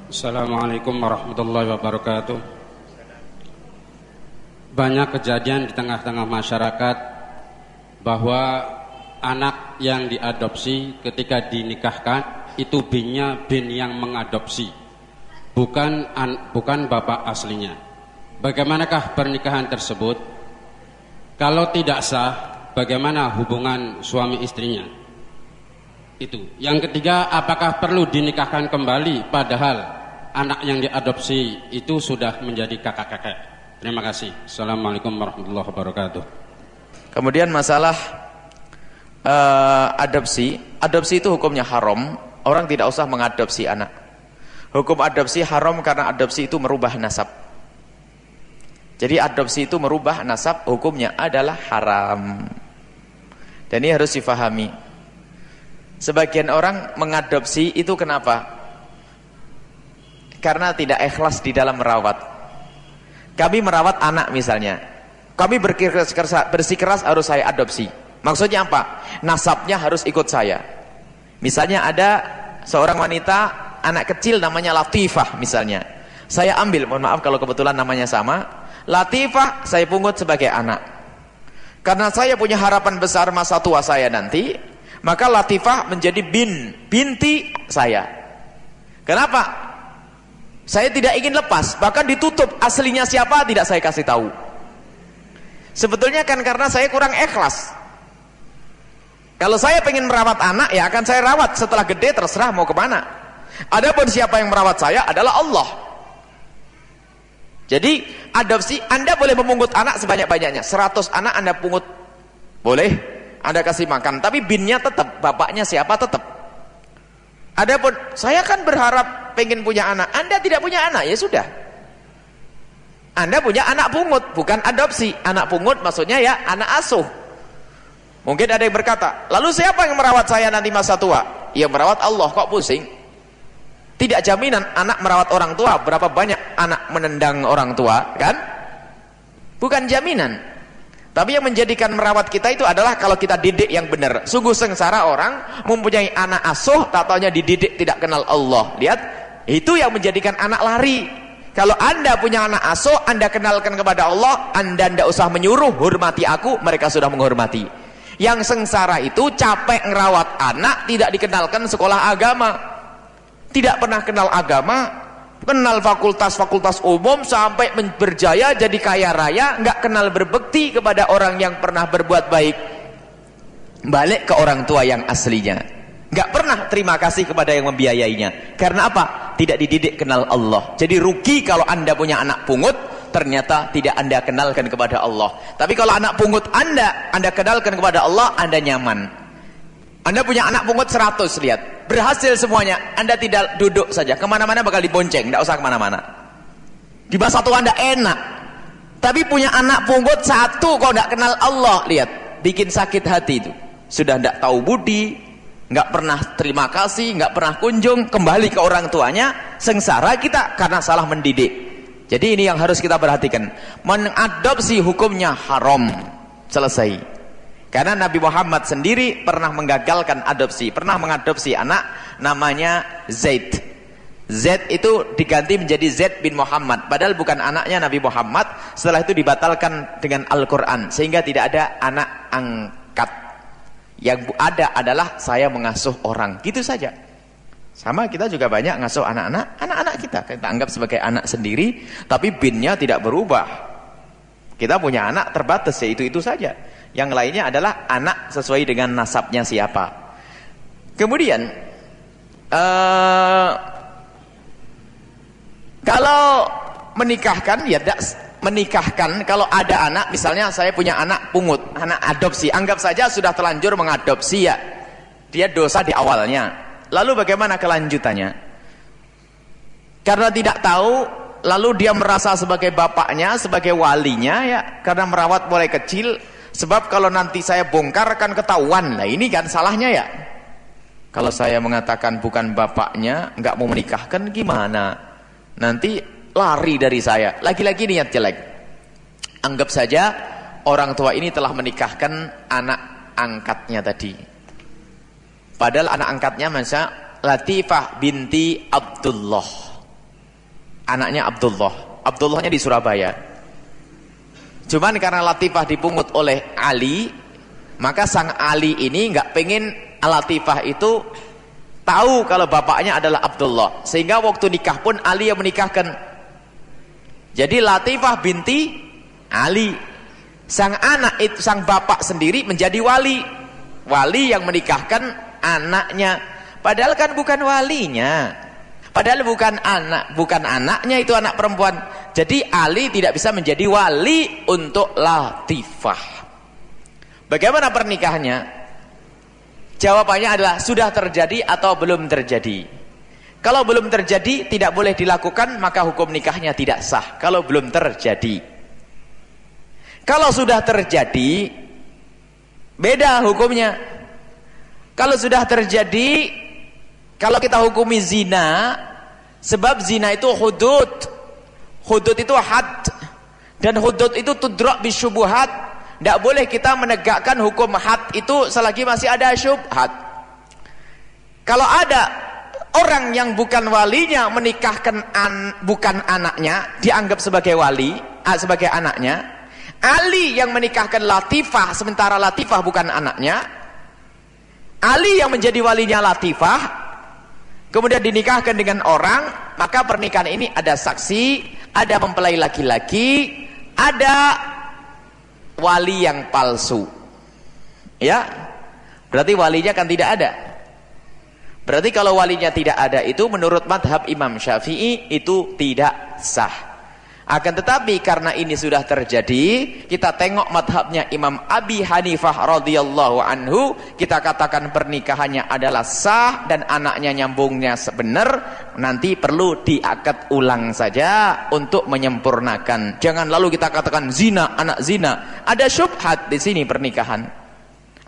Assalamualaikum warahmatullahi wabarakatuh. Banyak kejadian di tengah-tengah masyarakat bahwa anak yang diadopsi ketika dinikahkan itu binnya bin yang mengadopsi, bukan bapak aslinya. Bagaimanakah pernikahan tersebut? Kalau tidak sah, bagaimana hubungan suami istrinya? Itu. Yang ketiga, apakah perlu dinikahkan kembali padahal anak yang diadopsi itu sudah menjadi kakak-kakak? Terima kasih. Assalamualaikum warahmatullahi wabarakatuh. Kemudian masalah adopsi. Adopsi itu hukumnya haram. Orang tidak usah mengadopsi anak. Hukum adopsi haram karena adopsi itu merubah nasab. Jadi adopsi itu merubah nasab, hukumnya adalah haram. Dan ini harus difahami. Sebagian orang mengadopsi itu kenapa? Karena tidak ikhlas di dalam merawat. Kami merawat anak misalnya, kami bersikeras harus saya adopsi. Maksudnya apa? Nasabnya harus ikut saya. Misalnya ada seorang wanita, anak kecil namanya Latifah misalnya, saya ambil, mohon maaf kalau kebetulan namanya sama, Latifah saya pungut sebagai anak. Karena saya punya harapan besar masa tua saya nanti, maka Latifah menjadi binti saya. Kenapa? Saya tidak ingin lepas, bahkan ditutup aslinya siapa tidak saya kasih tahu. Sebetulnya kan karena saya kurang ikhlas. Kalau saya pengen merawat anak, ya akan saya rawat, setelah gede terserah mau kemana. Adapun siapa yang merawat saya adalah Allah. Jadi adopsi, Anda boleh memungut anak sebanyak-banyaknya, 100 anak Anda pungut, boleh Anda kasih makan, tapi binnya tetap, bapaknya siapa tetap. Adapun saya kan berharap pengen punya anak, Anda tidak punya anak, ya sudah. Anda punya anak pungut, bukan adopsi. Anak pungut maksudnya ya anak asuh. Mungkin ada yang berkata, lalu siapa yang merawat saya nanti masa tua? Ya merawat Allah, kok pusing? Tidak jaminan anak merawat orang tua. Berapa banyak anak menendang orang tua, kan? Bukan jaminan. Tapi yang menjadikan merawat kita itu adalah kalau kita didik yang benar. Sungguh sengsara orang mempunyai anak asuh, tak taunya dididik tidak kenal Allah. Lihat, itu yang menjadikan anak lari. Kalau Anda punya anak asuh, Anda kenalkan kepada Allah, Anda tidak usah menyuruh, hormati aku, mereka sudah menghormati. Yang sengsara itu capek ngerawat anak, tidak dikenalkan sekolah agama, tidak pernah kenal agama, kenal fakultas-fakultas umum sampai berjaya jadi kaya raya, nggak kenal berbekti kepada orang yang pernah berbuat baik, balik ke orang tua yang aslinya, nggak pernah terima kasih kepada yang membiayainya. Karena apa? Tidak dididik kenal Allah. Jadi rugi kalau Anda punya anak pungut, ternyata tidak Anda kenalkan kepada Allah. Tapi kalau anak pungut Anda kenalkan kepada Allah, Anda nyaman. Anda punya anak pungut 100, lihat, berhasil semuanya, Anda tidak duduk saja, kemana-mana bakal dibonceng, tidak usah kemana-mana. Di masa tua Anda enak. Tapi punya anak pungut 1 kok tidak kenal Allah, lihat, bikin sakit hati itu. Sudah tidak tahu budi, nggak pernah terima kasih, nggak pernah kunjung, kembali ke orang tuanya, sengsara kita karena salah mendidik. Jadi ini yang harus kita perhatikan. Mengadopsi hukumnya haram, selesai. Karena Nabi Muhammad sendiri pernah menggagalkan adopsi, pernah mengadopsi anak namanya Zaid. Zaid itu diganti menjadi Zaid bin Muhammad, padahal bukan anaknya Nabi Muhammad. Setelah itu dibatalkan dengan Al-Quran, sehingga tidak ada anak angkat. Yang ada adalah saya mengasuh orang, gitu saja. Sama kita juga banyak ngasuh anak-anak kita anggap sebagai anak sendiri, tapi binnya tidak berubah. Kita punya anak terbatas, ya itu saja. Yang lainnya adalah anak sesuai dengan nasabnya siapa. Kemudian kalau menikahkan, ya menikahkan kalau ada anak, misalnya saya punya anak pungut, anak adopsi, anggap saja sudah terlanjur mengadopsi, ya dia dosa di awalnya. Lalu bagaimana kelanjutannya? Karena tidak tahu, lalu dia merasa sebagai bapaknya, sebagai walinya, ya karena merawat mulai kecil. Sebab kalau nanti saya bongkar kan ketahuan. Nah ini kan salahnya, ya. Kalau saya mengatakan bukan bapaknya, nggak mau menikahkan, gimana? Nanti lari dari saya. Lagi-lagi niat jelek. Anggap saja orang tua ini telah menikahkan anak angkatnya tadi. Padahal anak angkatnya masa Latifah binti Abdullah. anaknya Abdullah. Abdullahnya di Surabaya. Cuman karena Latifah dipungut oleh Ali, maka sang Ali ini nggak pengen Latifah itu tahu kalau bapaknya adalah Abdullah, sehingga waktu nikah pun Ali yang menikahkan. Jadi Latifah binti Ali, sang anak itu, sang bapak sendiri menjadi wali yang menikahkan anaknya, padahal kan bukan walinya, padahal bukan anaknya, itu anak perempuan. Jadi Ali tidak bisa menjadi wali untuk Latifah. Bagaimana pernikahannya? Jawabannya adalah sudah terjadi atau belum terjadi. Kalau belum terjadi tidak boleh dilakukan, maka hukum nikahnya tidak sah. Kalau belum terjadi. Kalau sudah terjadi, beda hukumnya. Kalau sudah terjadi, kalau kita hukumi zina, sebab zina itu hudud. Hudud itu had. Dan hudud itu tudrak bisyubuhat. Tidak boleh kita menegakkan hukum had itu selagi masih ada syubhat. Kalau ada orang yang bukan walinya menikahkan bukan anaknya, dianggap sebagai wali, sebagai anaknya. Ali yang menikahkan Latifah, sementara Latifah bukan anaknya. Ali yang menjadi walinya Latifah, kemudian dinikahkan dengan orang, maka pernikahan ini ada saksi, ada mempelai laki-laki, ada wali yang palsu. Ya, berarti walinya kan tidak ada. Berarti kalau walinya tidak ada itu menurut madhab Imam Syafi'i itu tidak sah. Akan tetapi karena ini sudah terjadi, kita tengok madhabnya Imam Abi Hanifah radhiyallahu anhu, kita katakan pernikahannya adalah sah dan anaknya nyambungnya sebenar, nanti perlu diakad ulang saja untuk menyempurnakan. Jangan lalu kita katakan zina, anak zina. Ada syubhat di sini pernikahan.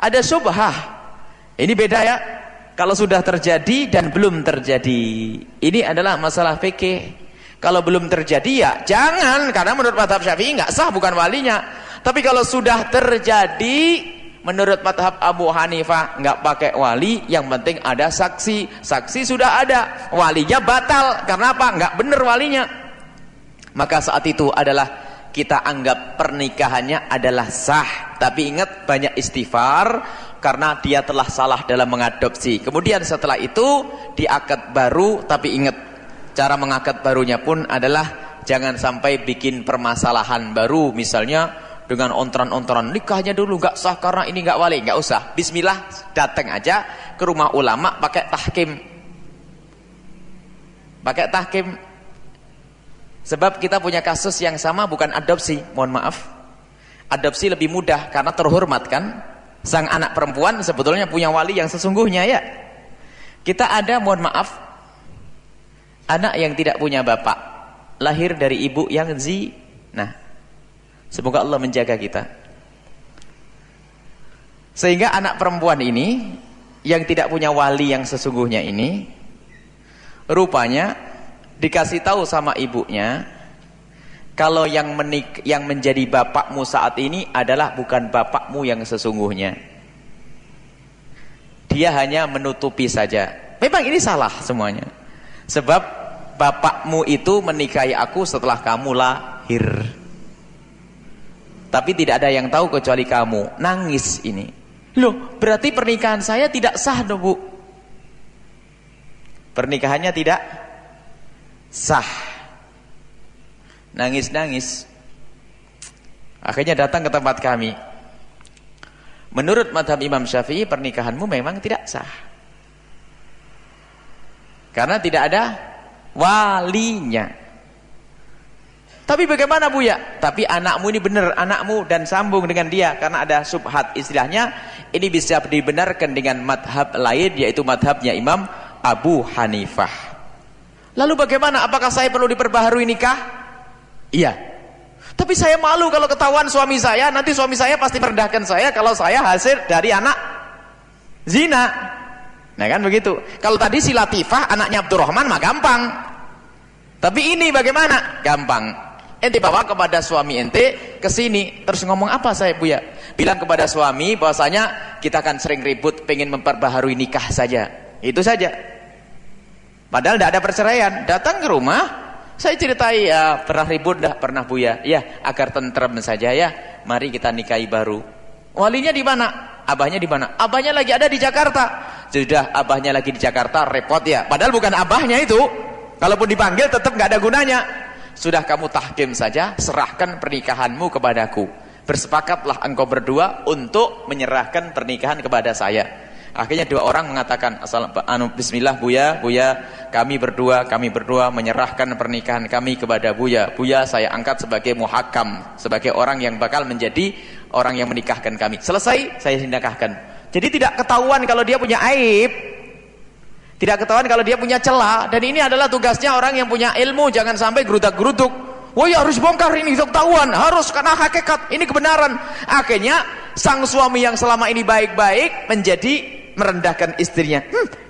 Ada syubhah. Ini beda ya. Kalau sudah terjadi dan belum terjadi. Ini adalah masalah fikih. Kalau belum terjadi ya jangan, karena menurut madhab Syafi'i nggak sah, bukan walinya. Tapi kalau sudah terjadi, menurut madhab Abu Hanifah nggak pakai wali, yang penting ada saksi. Saksi sudah ada, walinya batal. Karena apa? Nggak benar walinya. Maka saat itu adalah kita anggap pernikahannya adalah sah. Tapi ingat, banyak istighfar karena dia telah salah dalam mengadopsi. Kemudian setelah itu diakad baru, tapi ingat, cara mengakad barunya pun adalah jangan sampai bikin permasalahan baru, misalnya dengan ontran-ontran nikahnya dulu nggak sah karena ini nggak wali. Nggak usah, bismillah, datang aja ke rumah ulama pakai tahkim. Pakai tahkim. Sebab kita punya kasus yang sama, bukan adopsi, mohon maaf. Adopsi lebih mudah karena terhormat kan. Sang anak perempuan sebetulnya punya wali yang sesungguhnya ya. Kita ada, mohon maaf, anak yang tidak punya bapak, lahir dari ibu yang zina. Semoga Allah menjaga kita. Sehingga anak perempuan ini yang tidak punya wali yang sesungguhnya ini, rupanya dikasih tahu sama ibunya kalau yang menjadi bapakmu saat ini adalah bukan bapakmu yang sesungguhnya. Dia hanya menutupi saja. Memang ini salah semuanya. Sebab bapakmu itu menikahi aku setelah kamu lahir. Tapi tidak ada yang tahu kecuali kamu. Nangis ini. Loh, berarti pernikahan saya tidak sah dong, Bu. Pernikahannya tidak sah. Nangis-nangis. Akhirnya datang ke tempat kami. Menurut madhab Imam Syafi'i, pernikahanmu memang tidak sah. Karena tidak ada walinya. Tapi bagaimana, Bu ya? Tapi anakmu ini benar, anakmu, dan sambung dengan dia karena ada subhat. Istilahnya ini bisa dibenarkan dengan madhab lain, yaitu madhabnya Imam Abu Hanifah. Lalu bagaimana? Apakah saya perlu diperbaharui nikah? Iya. Tapi saya malu kalau ketahuan suami saya, nanti suami saya pasti merendahkan saya kalau saya hasil dari anak zina. Nah kan begitu. Kalau tadi si Latifah anaknya Abdurrahman mah gampang. Tapi ini bagaimana? Gampang. Ente bawa kepada suami ente ke sini, terus ngomong apa saya, Bu ya? Bilang kepada suami bahwasanya kita kan sering ribut, pengen memperbaharui nikah saja. Itu saja. Padahal tidak ada perceraian. Datang ke rumah, Saya ceritai, ya pernah ribut dah, pernah Buya. Ya, agar tentrem saja ya. Mari kita nikahi baru. Walinya di mana? Abahnya di mana? Abahnya lagi ada di Jakarta. Sudah, abahnya lagi di Jakarta, repot ya. Padahal bukan abahnya itu. Kalaupun dipanggil tetap nggak ada gunanya. Sudah, kamu tahkim saja, serahkan pernikahanmu kepadaku. Bersepakatlah engkau berdua untuk menyerahkan pernikahan kepada saya. Akhirnya dua orang mengatakan, bismillah Buya, kami berdua menyerahkan pernikahan kami kepada Buya. Buya saya angkat sebagai muhakam, sebagai orang yang bakal menjadi orang yang menikahkan kami. Selesai, saya nikahkan. Jadi tidak ketahuan kalau dia punya aib, tidak ketahuan kalau dia punya celah. Dan ini adalah tugasnya orang yang punya ilmu, jangan sampai gerudak-geruduk. Wah ya harus bongkar ini, ketahuan, harus, karena hakikat ini kebenaran. Akhirnya sang suami yang selama ini baik-baik menjadi merendahkan istrinya.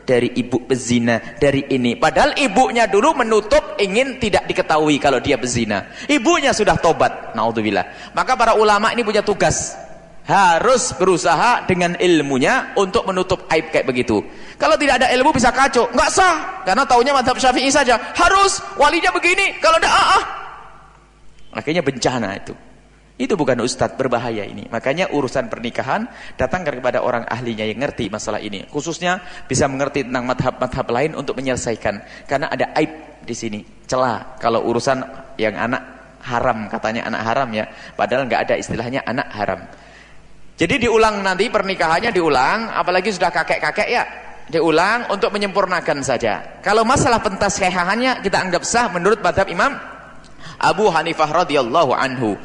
Dari ibu bezina, dari ini. Padahal ibunya dulu menutup, ingin tidak diketahui kalau dia bezina. Ibunya sudah tobat, naudzubillah. Maka para ulama ini punya tugas, harus berusaha dengan ilmunya untuk menutup aib kayak begitu. Kalau tidak ada ilmu bisa kacau, nggak sah, karena taunya mazhab Syafi'i saja. Harus walinya begini, kalau ada akhirnya bencana itu. Itu bukan ustadz, berbahaya ini. Makanya urusan pernikahan datang kepada orang ahlinya yang ngerti masalah ini. Khususnya bisa mengerti tentang madhab-madhab lain untuk menyelesaikan. Karena ada aib di sini, celah. Kalau urusan yang anak haram, katanya anak haram ya. Padahal nggak ada istilahnya anak haram. Jadi diulang nanti pernikahannya diulang, apalagi sudah kakek-kakek ya. Diulang untuk menyempurnakan saja. Kalau masalah pentashehahannya kita anggap sah menurut madhab Imam Abu Hanifah radhiyallahu anhu.